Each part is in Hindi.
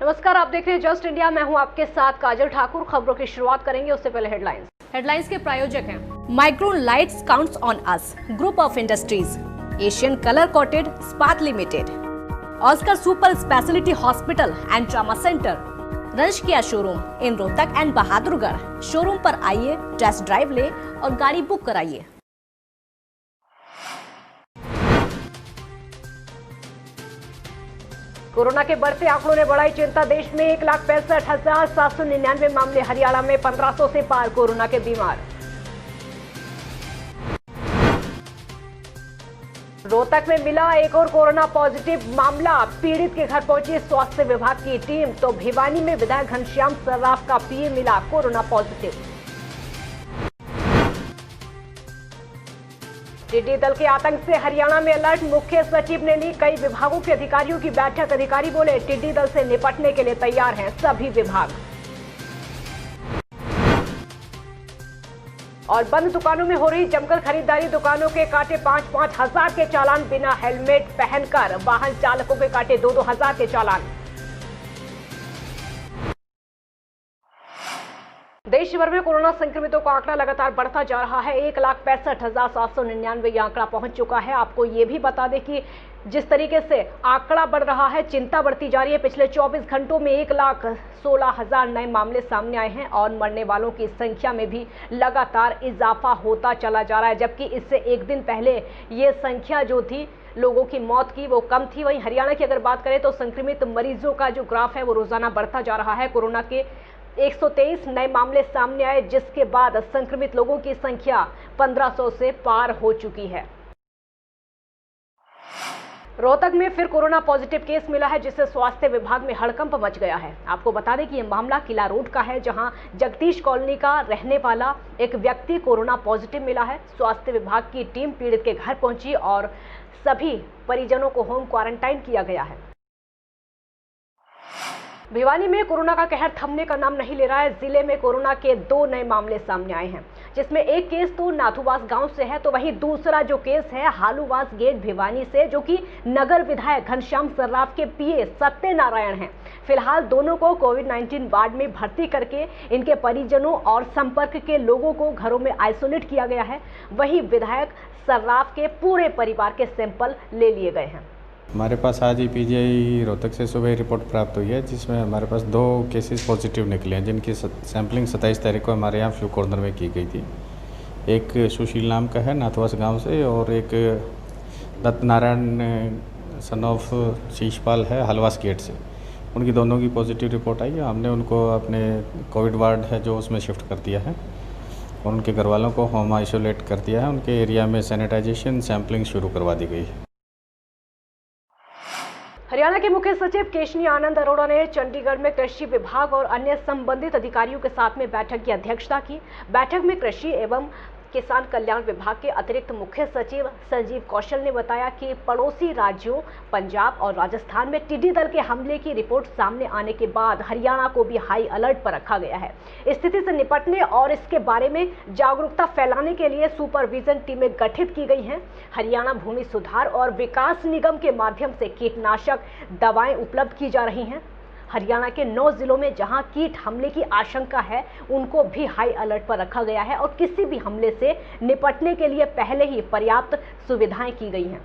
नमस्कार, आप देख रहे हैं जस्ट इंडिया। मैं हूं आपके साथ काजल ठाकुर। खबरों की शुरुआत करेंगे, उससे पहले हेडलाइंस के प्रायोजक हैं Micron lights counts on us, group of industries, Asian colour coated स्पात limited, Oscar super speciality hospital and trauma centre, रंश किया showroom in Rohtak and Bahadurgarh. Showroom पर आइए, टेस्ट ड्राइव ले और गाड़ी बुक कराइए। कोरोना के बढ़ते आंकड़ों ने बढ़ाई चिंता। देश में 1,65,799 मामले, हरियाणा में 1500 से पार कोरोना के बीमार। रोहतक में मिला एक और कोरोना पॉजिटिव मामला, पीड़ित के घर पहुंची स्वास्थ्य विभाग की टीम। तो भिवानी में विधायक घनश्याम सर्राफ का पीए मिला कोरोना पॉजिटिव। टिड्डी दल के आतंक से हरियाणा में अलर्ट, मुख्य सचिव ने ली कई विभागों के अधिकारियों की बैठक। अधिकारी बोले, टिड्डी दल से निपटने के लिए तैयार हैं सभी विभाग। और बंद दुकानों में हो रही जमकर खरीदारी, दुकानों के काटे 5-5 हजार के चालान। बिना हेलमेट पहनकर वाहन चालकों के काटे 2-2 हजार के चालान। देश भर में कोरोना संक्रमितों का आंकड़ा लगातार बढ़ता जा रहा है। 1,65,799 ये आंकड़ा पहुंच चुका है। आपको ये भी बता दें कि जिस तरीके से आंकड़ा बढ़ रहा है, चिंता बढ़ती जा रही है। पिछले 24 घंटों में 1,16,000 नए मामले सामने आए हैं और मरने वालों की संख्या में भी लगातार इजाफा होता चला जा रहा है। जबकि इससे एक दिन पहले ये संख्या जो थी लोगों की मौत की, वो कम थी। वहीं हरियाणा की अगर बात करें तो संक्रमित मरीजों का जो ग्राफ है वो रोजाना बढ़ता जा रहा है। कोरोना के 123 नए मामले सामने आए, जिसके बाद संक्रमित लोगों की संख्या 1500 से पार हो चुकी है। रोहतक में फिर कोरोना पॉजिटिव केस मिला है, जिससे स्वास्थ्य विभाग में हड़कंप मच गया है। आपको बता दें कि यह मामला किला रोड का है, जहां जगदीश कॉलोनी का रहने वाला एक व्यक्ति कोरोना पॉजिटिव मिला है। स्वास्थ्य विभाग की टीम पीड़ित के घर पहुंची और सभी परिजनों को होम क्वारंटाइन किया गया है। भिवानी में कोरोना का कहर थमने का नाम नहीं ले रहा है। जिले में कोरोना के 2 नए मामले सामने आए हैं, जिसमें एक केस तो नाथुवास गांव से है, तो वहीं दूसरा जो केस है हालूवास गेट भिवानी से, जो कि नगर विधायक घनश्याम सर्राफ के पीए सत्यनारायण हैं। फिलहाल दोनों को कोविड-19 वार्ड में भर्ती करके इनके परिजनों और संपर्क के लोगों को घरों में आइसोलेट किया गया है। वहीं विधायक सर्राफ के पूरे परिवार के सैंपल ले लिए गए हैं। हमारे पास आज ही पीजीआई रोहतक से सुबह रिपोर्ट प्राप्त हुई है, जिसमें हमारे पास 2 केसेस पॉजिटिव निकले हैं, जिनकी सैंपलिंग 27 तारीख को हमारे यहाँ फ्लू कॉर्नर में की गई थी। एक सुशील नाम का है नाथवास गांव से, और एक दत्त नारायण सन ऑफ शीशपाल है हलवास गेट से। उनकी दोनों की पॉजिटिव रिपोर्ट आई है। हमने उनको अपने कोविड वार्ड है जो उसमें शिफ्ट कर दिया है और उनके घर वालों को होम आइसोलेट कर दिया है। उनके एरिया में सैनिटाइजेशन सैंपलिंग शुरू करवा दी गई है। हरियाणा के मुख्य सचिव केशनी आनंद अरोड़ा ने चंडीगढ़ में कृषि विभाग और अन्य संबंधित अधिकारियों के साथ में बैठक की अध्यक्षता की। बैठक में कृषि एवं किसान कल्याण विभाग के अतिरिक्त मुख्य सचिव संजीव कौशल ने बताया कि पड़ोसी राज्यों पंजाब और राजस्थान में टिड्डी दल के हमले की रिपोर्ट सामने आने के बाद हरियाणा को भी हाई अलर्ट पर रखा गया है। स्थिति से निपटने और इसके बारे में जागरूकता फैलाने के लिए सुपरविजन टीमें गठित की गई हैं। हरियाणा भूमि सुधार और विकास निगम के माध्यम से कीटनाशक दवाएं उपलब्ध की जा रही हैं। हरियाणा के 9 जिलों में जहां कीट हमले की आशंका है, उनको भी हाई अलर्ट पर रखा गया है और किसी भी हमले से निपटने के लिए पहले ही पर्याप्त सुविधाएं की गई हैं।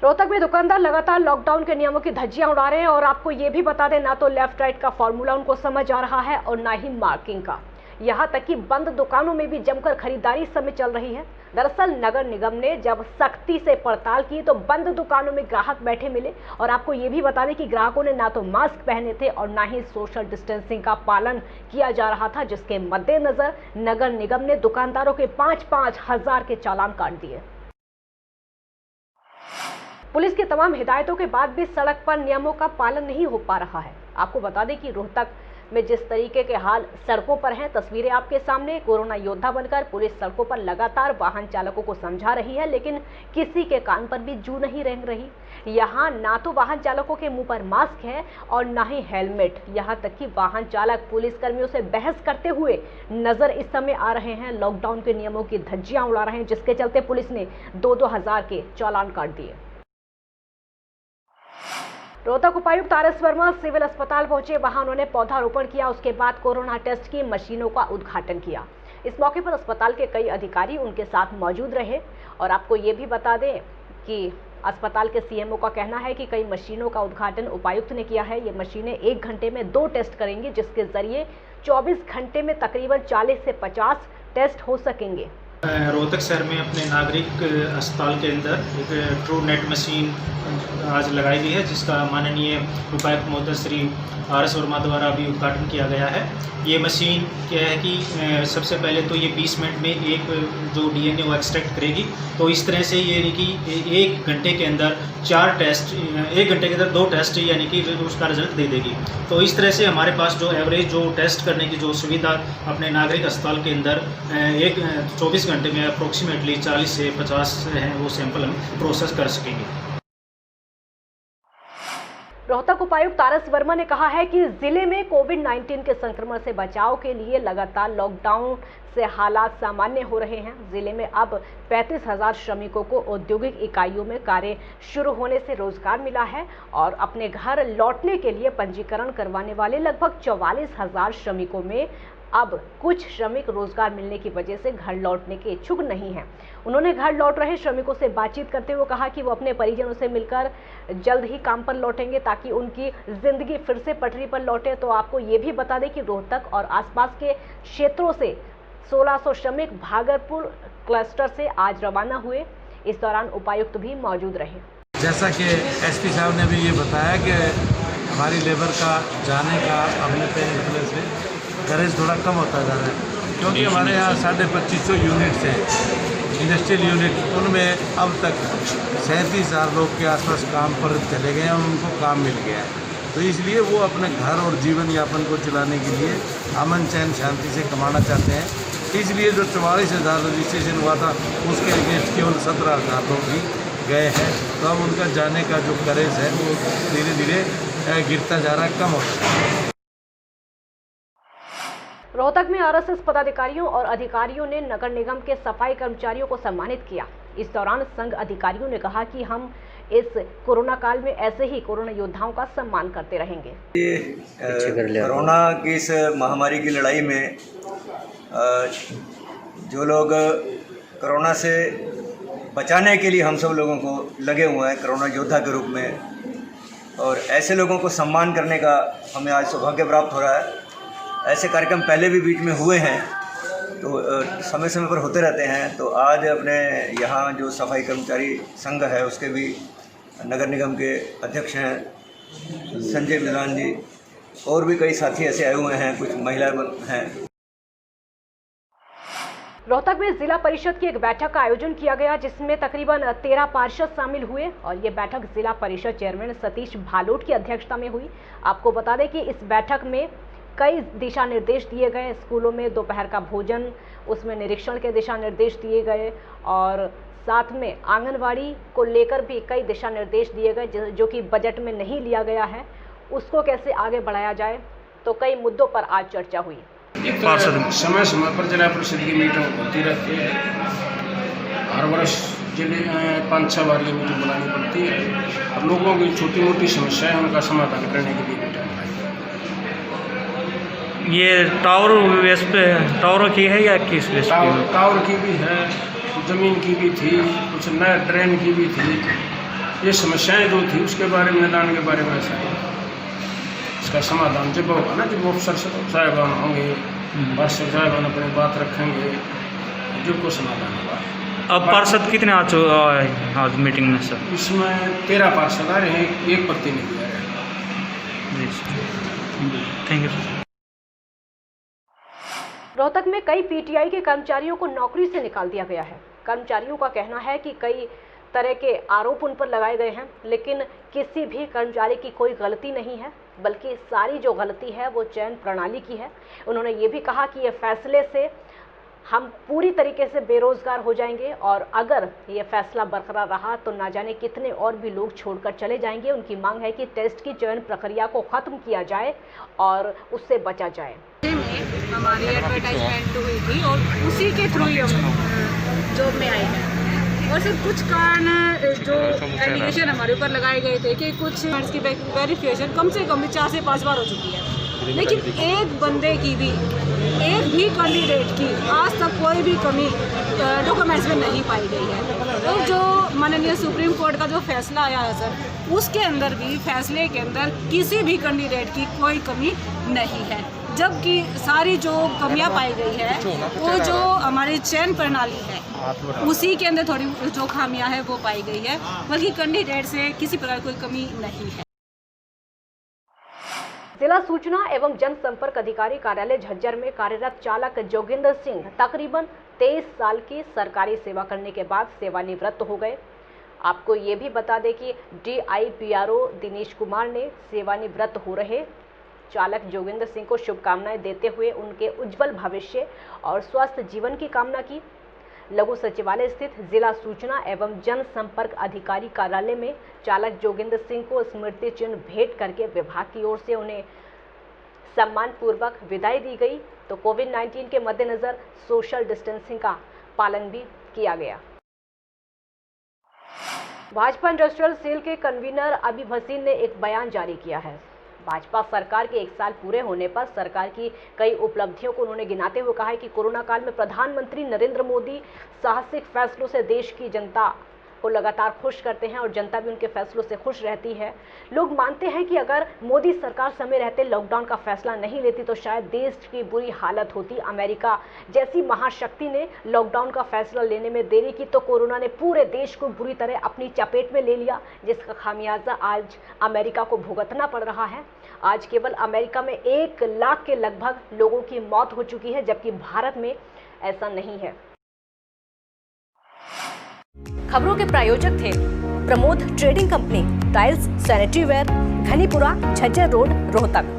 रोहतक में दुकानदार लगातार लॉकडाउन के नियमों की धज्जियां उड़ा रहे हैं और आपको ये भी बता दें, ना तो लेफ्ट राइट का फॉर्मूला उनको समझ आ रहा है और ना ही मार्किंग का। यहां तक कि बंद दुकानों में भी जमकर खरीदारी इस समय चल रही है। दरअसल नगर निगम ने जब सख्ती से पड़ताल की तो बंद दुकानों में ग्राहक बैठे मिले और आपको ये भी बता दें कि ग्राहकों ने ना तो मास्क पहने थे और ना ही सोशल डिस्टेंसिंग का पालन किया जा रहा था, जिसके मद्देनजर नगर निगम ने दुकानदारों के 5-5 हजार के चालान काट दिए। पुलिस की तमाम हिदायतों के बाद भी सड़क पर नियमों का पालन नहीं हो पा रहा है। आपको बता दें कि रोहतक में जिस तरीके के हाल सड़कों पर हैं, तस्वीरें आपके सामने। कोरोना योद्धा बनकर पुलिस सड़कों पर लगातार वाहन चालकों को समझा रही है, लेकिन किसी के कान पर भी जू नहीं रेंग रही। यहाँ ना तो वाहन चालकों के मुंह पर मास्क है और ना ही हेलमेट। यहाँ तक कि वाहन चालक पुलिस कर्मियों से बहस करते हुए नजर इस समय आ रहे हैं। लॉकडाउन के नियमों की धज्जियां उड़ा रहे हैं, जिसके चलते पुलिस ने 2-2 हजार के चालान काट दिए। रोहतक उपायुक्त आर.एस. वर्मा सिविल अस्पताल पहुंचे। वहां उन्होंने पौधारोपण किया। उसके बाद कोरोना टेस्ट की मशीनों का उद्घाटन किया। इस मौके पर अस्पताल के कई अधिकारी उनके साथ मौजूद रहे। और आपको ये भी बता दें कि अस्पताल के सीएमओ का कहना है कि कई मशीनों का उद्घाटन उपायुक्त ने किया है। ये मशीनें 1 घंटे में 2 टेस्ट करेंगी, जिसके जरिए 24 घंटे में तकरीबन 40 से 50 टेस्ट हो सकेंगे। रोहतक शहर में अपने नागरिक अस्पताल के अंदर एक ट्रू नेट मशीन आज लगाई गई है, जिसका माननीय उपायुक्त महोदय श्री आर.एस. वर्मा द्वारा अभी उद्घाटन किया गया है। ये मशीन क्या है कि सबसे पहले तो ये 20 मिनट में एक जो डीएनए वो एक्सट्रैक्ट करेगी। तो इस तरह से ये कि 1 घंटे के अंदर 4 टेस्ट, 1 घंटे के अंदर 2 टेस्ट यानी कि उसका रिजल्ट दे देगी। तो इस तरह से हमारे पास जो एवरेज जो टेस्ट करने की जो सुविधा अपने नागरिक अस्पताल के अंदर 24 घंटे में अप्रोक्सीमेटली 40 से 50 हैं वो सैंपल हम प्रोसेस कर सकेंगे। रोहतक उपायुक्त आर.एस. वर्मा ने कहा है कि जिले में कोविड-19 के संक्रमण से बचाव के लिए लगातार लॉकडाउन से हालात सामान्य हो रहे हैं। जिले में अब 35,000 श्रमिकों को औद्योगिक इकाइयों में कार्य शुरू होने से रोजगार मिला है और अपने घर लौटने के लिए पंजीकरण करवाने वाले लगभग 44,000 श्रमिकों में अब कुछ श्रमिक रोजगार मिलने की वजह से घर लौटने के इच्छुक नहीं हैं। उन्होंने घर लौट रहे श्रमिकों से बातचीत करते हुए कहा कि वो अपने परिजनों से मिलकर जल्द ही काम पर लौटेंगे ताकि उनकी जिंदगी फिर से पटरी पर लौटे। तो आपको ये भी बता दें कि रोहतक और आसपास के क्षेत्रों से 1600 श्रमिक भागलपुर क्लस्टर से आज रवाना हुए। इस दौरान उपायुक्त भी मौजूद रहे। जैसा कि एसपी साहब ने भी ये बताया कि हमारी लेबर का जाने का अपने पे से गैरेज थोड़ा कम होता जा रहा है, क्योंकि हमारे यहाँ 2550 यूनिट्स हैं इंडस्ट्रियल यूनिट। उनमें अब तक 37,000 लोग के आसपास काम पर चले गए हैं और उनको काम मिल गया है। तो इसलिए वो अपने घर और जीवन यापन को चलाने के लिए अमन चैन शांति से कमाना चाहते हैं। इसलिए जो 44,000 रजिस्ट्रेशन हुआ था उसके अगेंस्ट केवल 17,000 लोग ही गए हैं। तो अब उनका जाने का जो करेज है वो धीरे धीरे गिरता जा रहा है, कम होता जा रहा है। रोहतक में आरएसएस पदाधिकारियों और अधिकारियों ने नगर निगम के सफाई कर्मचारियों को सम्मानित किया। इस दौरान संघ अधिकारियों ने कहा कि हम इस कोरोना काल में ऐसे ही कोरोना योद्धाओं का सम्मान करते रहेंगे। कोरोना की इस महामारी की लड़ाई में जो लोग कोरोना से बचाने के लिए हम सब लोगों को लगे हुए हैं कोरोना योद्धा के रूप में, और ऐसे लोगों को सम्मान करने का हमें आज सौभाग्य प्राप्त हो रहा है। ऐसे कार्यक्रम पहले भी बीच में हुए हैं, तो समय समय पर होते रहते हैं। तो आज अपने यहाँ जो सफाई कर्मचारी संघ है उसके भी नगर निगम के अध्यक्ष हैं संजय विद्वान जी, और भी कई साथी ऐसे आए हुए हैं, कुछ महिला हैं। रोहतक में जिला परिषद की एक बैठक का आयोजन किया गया, जिसमें तकरीबन 13 पार्षद शामिल हुए और ये बैठक जिला परिषद चेयरमैन सतीश भालोट की अध्यक्षता में हुई। आपको बता दें कि इस बैठक में कई दिशा निर्देश दिए गए। स्कूलों में दोपहर का भोजन, उसमें निरीक्षण के दिशा निर्देश दिए गए और साथ में आंगनवाड़ी को लेकर भी कई दिशा निर्देश दिए गए जो कि बजट में नहीं लिया गया है, उसको कैसे आगे बढ़ाया जाए। तो कई मुद्दों पर आज चर्चा हुई। समय समय पर जिला परिषद की मीटिंग होती रहती है। हर वर्ष जिले 5-6 बार ये मीटिंग बुलानी पड़ती है और लोगों की छोटी मोटी समस्याएं उनका समाधान करने के लिए मीटिंग बुलाई। ये टावर बेस पे टावरों की है या किस बेस पे? टावर की भी है, ज़मीन की भी थी, कुछ नया ड्रेन की भी थी। ये समस्याएं जो थी उसके बारे में, मैदान के बारे में ऐसा है। इसका समाधान जब होगा ना, जब अफसर साहिबान होंगे, पार्षद साहिबान अपनी बात रखेंगे, जब को समाधान होगा। अब पार्षद कितने आज मीटिंग में सर? इसमें 13 पार्षद आ रहे हैं, एक प्रतिनिधि आ रहे हैं। Thank you sir. रोहतक में कई पीटीआई के कर्मचारियों को नौकरी से निकाल दिया गया है। कर्मचारियों का कहना है कि कई तरह के आरोप उन पर लगाए गए हैं, लेकिन किसी भी कर्मचारी की कोई गलती नहीं है, बल्कि सारी जो गलती है वो चयन प्रणाली की है। उन्होंने ये भी कहा कि ये फैसले से हम पूरी तरीके से बेरोजगार हो जाएंगे और अगर ये फैसला बरकरार रहा तो ना जाने कितने और भी लोग छोड़कर चले जाएंगे। उनकी मांग है कि टेस्ट की चयन प्रक्रिया को खत्म किया जाए और उससे बचा जाए। हमारी एडवर्टाइजमेंट हुई थी और उसी के थ्रू ही हम जॉब में आए हैं। और सिर्फ कुछ कारण जो एलिगेशन हमारे ऊपर लगाए गए थे कि कुछ की वेरिफिकेशन कम से कम 4 से 5 बार हो चुकी है, लेकिन एक बंदे की भी, एक भी कैंडिडेट की आज तक कोई भी कमी डॉक्यूमेंट्स में नहीं पाई गई है। और जो माननीय सुप्रीम कोर्ट का जो फैसला आया है सर, उसके अंदर भी फैसले के अंदर किसी भी कैंडिडेट की कोई कमी नहीं है, जबकि सारी जो कमियां पाई गई है वो जो हमारी चयन प्रणाली है उसी के अंदर थोड़ी जो खामियां है वो पाई गई है, बल्कि कैंडिडेट से किसी प्रकार कोई कमी नहीं है। जिला सूचना एवं जनसंपर्क अधिकारी कार्यालय झज्जर में कार्यरत चालक जोगिंदर सिंह तकरीबन 23 साल की सरकारी सेवा करने के बाद सेवानिवृत्त हो गए। आपको ये भी बता दें कि DIPRO दिनेश कुमार ने सेवानिवृत्त हो रहे चालक जोगिंदर सिंह को शुभकामनाएं देते हुए उनके उज्जवल भविष्य और स्वस्थ जीवन की कामना की। लघु सचिवालय स्थित जिला सूचना एवं जनसंपर्क अधिकारी कार्यालय में चालक जोगिंदर सिंह को स्मृति चिन्ह भेंट करके विभाग की ओर से उन्हें सम्मान पूर्वक विदाई दी गई, तो कोविड-19 के मद्देनजर सोशल डिस्टेंसिंग का पालन भी किया गया। भाजपा इंडस्ट्रियल सेल के कन्वीनर अबीब हसीन ने एक बयान जारी किया है। भाजपा सरकार के 1 साल पूरे होने पर सरकार की कई उपलब्धियों को उन्होंने गिनाते हुए कहा है कि कोरोना काल में प्रधानमंत्री नरेंद्र मोदी साहसिक फैसलों से देश की जनता को लगातार खुश करते हैं और जनता भी उनके फैसलों से खुश रहती है। लोग मानते हैं कि अगर मोदी सरकार समय रहते लॉकडाउन का फैसला नहीं लेती तो शायद देश की बुरी हालत होती। अमेरिका जैसी महाशक्ति ने लॉकडाउन का फैसला लेने में देरी की तो कोरोना ने पूरे देश को बुरी तरह अपनी चपेट में ले लिया, जिसका खामियाजा आज अमेरिका को भुगतना पड़ रहा है। आज केवल अमेरिका में 1 लाख के लगभग लोगों की मौत हो चुकी है, जबकि भारत में ऐसा नहीं है। खबरों के प्रायोजक थे Pramod trading company, tiles, sanitary ware, Ghanipura, Jhajjar road, Rohtak.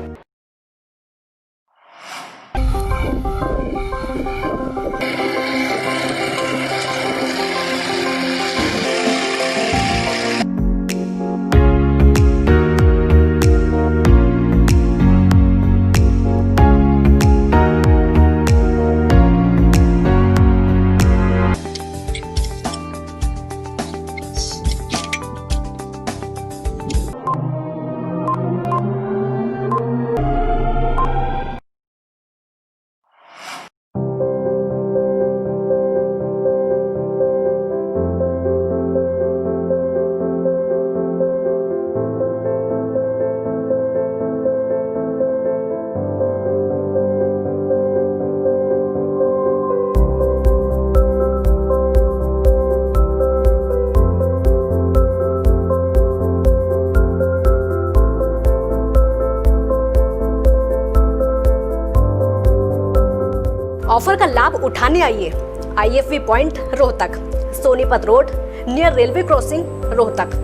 Offer का लाभ उठाने आइए IFV point Rohtak, Sonipat road near railway crossing Rohtak.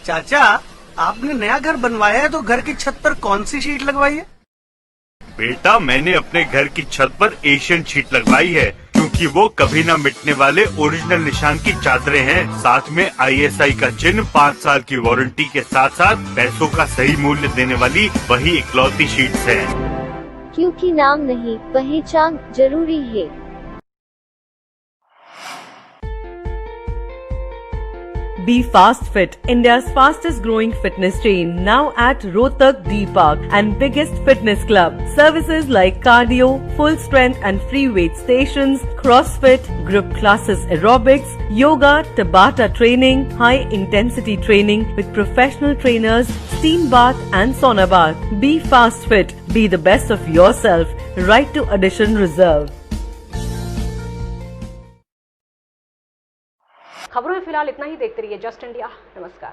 चाचा, आपने नया घर बनवाया है तो घर की छत पर कौन सी शीट लगवाई है? बेटा, मैंने अपने घर की छत पर एशियन शीट लगवाई है क्योंकि वो कभी न मिटने वाले ओरिजिनल निशान की चादरें हैं। साथ में ISI का चिन्ह, 5 साल की वारंटी के साथ साथ पैसों का सही मूल्य देने वाली वही इकलौती शीट्स हैं। क्योंकि नाम नहीं, पहचान जरूरी है। Be Fast Fit, India's fastest growing fitness chain, now at Rohtak D Park and biggest fitness club. Services like cardio, full strength and free weight stations, CrossFit, group classes, aerobics, yoga, Tabata training, high intensity training with professional trainers, steam bath and sauna bath. Be Fast Fit, be the best of yourself. Right to addition reserve. खबरों में फिलहाल इतना ही। देखते रहिए जस्ट इंडिया। नमस्कार।